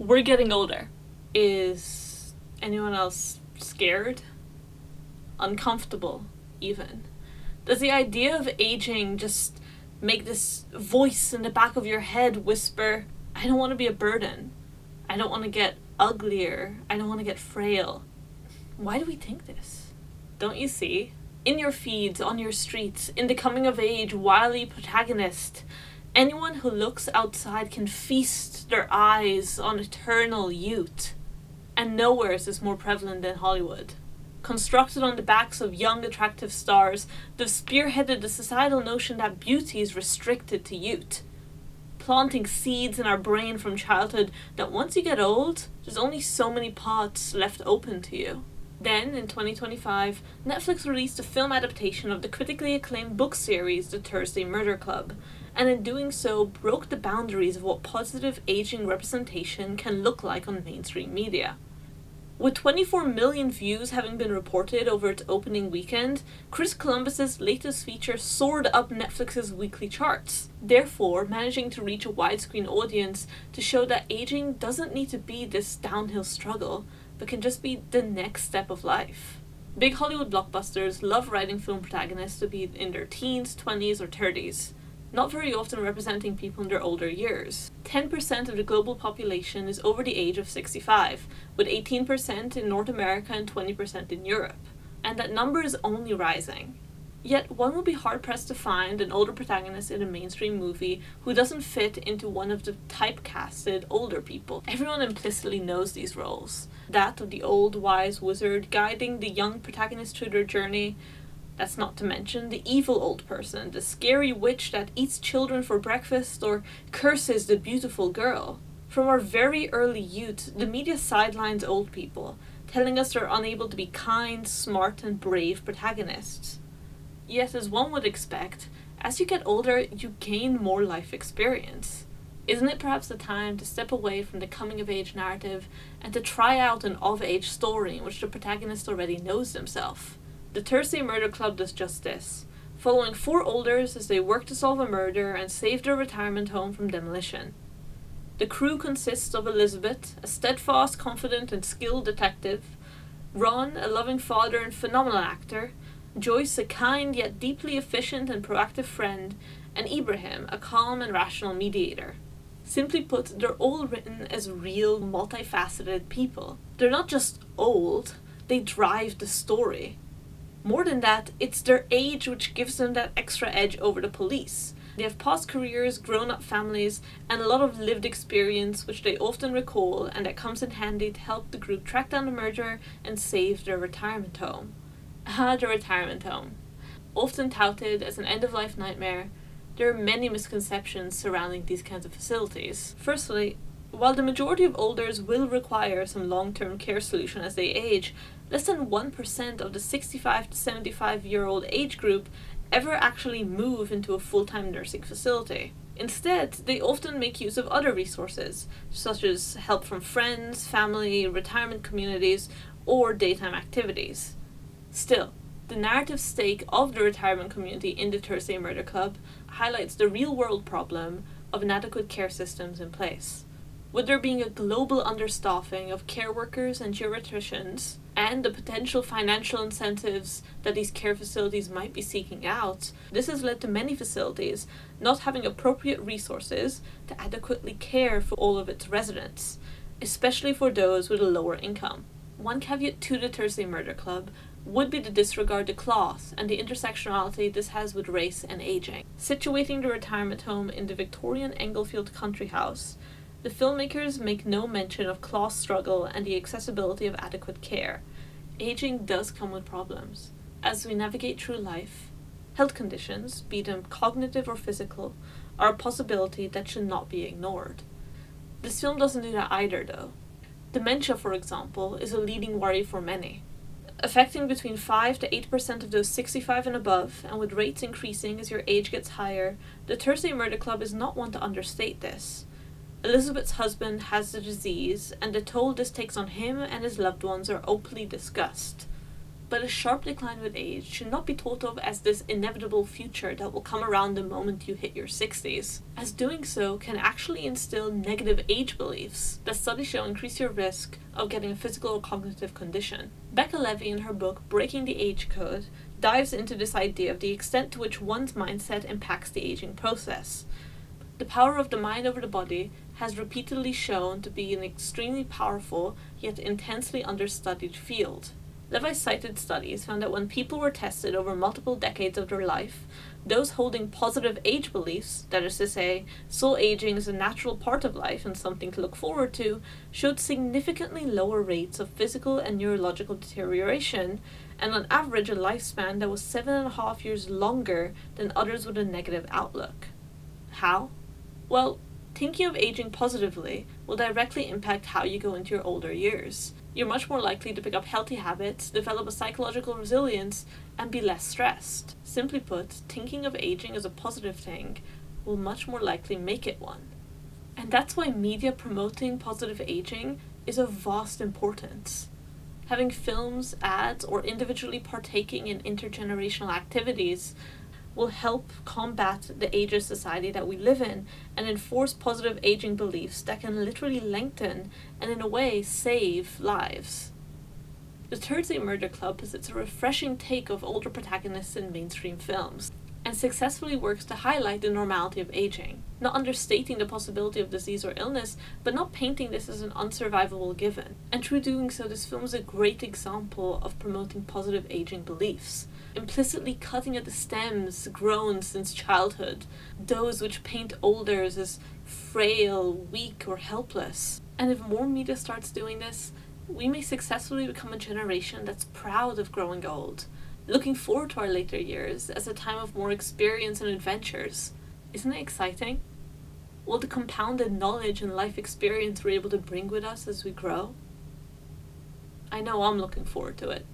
We're getting older. Is anyone else scared? Uncomfortable, even? Does the idea of aging just make this voice in the back of your head whisper, I don't want to be a burden. I don't want to get uglier. I don't want to get frail. Why do we think this? Don't you see? In your feeds, on your streets, in the coming of age, wily protagonist, anyone who looks outside can feast their eyes on eternal youth. And nowhere is this more prevalent than Hollywood. Constructed on the backs of young, attractive stars, they've spearheaded the societal notion that beauty is restricted to youth, planting seeds in our brain from childhood that once you get old, there's only so many paths left open to you. Then, in 2025, Netflix released a film adaptation of the critically acclaimed book series The Thursday Murder Club, and in doing so broke the boundaries of what positive aging representation can look like on mainstream media. With 24 million views having been reported over its opening weekend, Chris Columbus's latest feature soared up Netflix's weekly charts, therefore managing to reach a widescreen audience to show that aging doesn't need to be this downhill struggle, but can just be the next step of life. Big Hollywood blockbusters love writing film protagonists to be in their teens, 20s, or 30s, not very often representing people in their older years. 10% of the global population is over the age of 65, with 18% in North America and 20% in Europe, and that number is only rising. Yet one will be hard-pressed to find an older protagonist in a mainstream movie who doesn't fit into one of the typecasted older people. Everyone implicitly knows these roles. That of the old, wise wizard guiding the young protagonist through their journey. That's not to mention the evil old person, the scary witch that eats children for breakfast or curses the beautiful girl. From our very early youth, the media sidelines old people, telling us they're unable to be kind, smart, and brave protagonists. Yet, as one would expect, as you get older, you gain more life experience. Isn't it perhaps the time to step away from the coming-of-age narrative and to try out an of-age story in which the protagonist already knows themselves? The Thursday Murder Club does just this, following 4 olders as they work to solve a murder and save their retirement home from demolition. The crew consists of Elizabeth, a steadfast, confident, and skilled detective, Ron, a loving father and phenomenal actor, Joyce, a kind yet deeply efficient and proactive friend, and Ibrahim, a calm and rational mediator. Simply put, they're all written as real, multifaceted people. They're not just old, they drive the story. More than that, it's their age which gives them that extra edge over the police. They have past careers, grown-up families, and a lot of lived experience which they often recall, and that comes in handy to help the group track down the murderer and save their retirement home. The retirement home. Often touted as an end-of-life nightmare, there are many misconceptions surrounding these kinds of facilities. Firstly, while the majority of olders will require some long-term care solution as they age, less than 1% of the 65 to 75-year-old age group ever actually move into a full-time nursing facility. Instead, they often make use of other resources, such as help from friends, family, retirement communities, or daytime activities. Still, the narrative stake of the retirement community in the Thursday Murder Club highlights the real-world problem of inadequate care systems in place. With there being a global understaffing of care workers and geriatricians, and the potential financial incentives that these care facilities might be seeking out, this has led to many facilities not having appropriate resources to adequately care for all of its residents, especially for those with a lower income. One caveat to the Thursday Murder Club would be to disregard the class and the intersectionality this has with race and aging. Situating the retirement home in the Victorian Englefield country house, the filmmakers make no mention of class struggle and the accessibility of adequate care. Aging does come with problems. As we navigate through life, health conditions, be them cognitive or physical, are a possibility that should not be ignored. This film doesn't do that either, though. Dementia, for example, is a leading worry for many, affecting between 5 to 8% of those 65 and above, and with rates increasing as your age gets higher, the Thursday Murder Club is not one to understate this. Elizabeth's husband has the disease, and the toll this takes on him and his loved ones are openly discussed. But a sharp decline with age should not be thought of as this inevitable future that will come around the moment you hit your 60s, as doing so can actually instill negative age beliefs that studies show increase your risk of getting a physical or cognitive condition. Becca Levy, in her book Breaking the Age Code, dives into this idea of the extent to which one's mindset impacts the aging process. The power of the mind over the body has repeatedly shown to be an extremely powerful yet intensely understudied field. Levi cited studies found that when people were tested over multiple decades of their life, those holding positive age beliefs, that is to say, saw aging as a natural part of life and something to look forward to, showed significantly lower rates of physical and neurological deterioration, and on average a lifespan that was 7.5 years longer than others with a negative outlook. How? Well, thinking of aging positively will directly impact how you go into your older years. You're much more likely to pick up healthy habits, develop a psychological resilience, and be less stressed. Simply put, thinking of aging as a positive thing will much more likely make it one. And that's why media promoting positive aging is of vast importance. Having films, ads, or individually partaking in intergenerational activities will help combat the ageist society that we live in and enforce positive aging beliefs that can literally lengthen and, in a way, save lives. The Thursday Murder Club posits a refreshing take of older protagonists in mainstream films, and successfully works to highlight the normality of aging, not understating the possibility of disease or illness, but not painting this as an unsurvivable given. And through doing so, this film is a great example of promoting positive aging beliefs, implicitly cutting at the stems grown since childhood, those which paint olders as frail, weak, or helpless. And if more media starts doing this, we may successfully become a generation that's proud of growing old, looking forward to our later years as a time of more experience and adventures. Isn't it exciting? Will the compounded knowledge and life experience we're able to bring with us as we grow? I know I'm looking forward to it.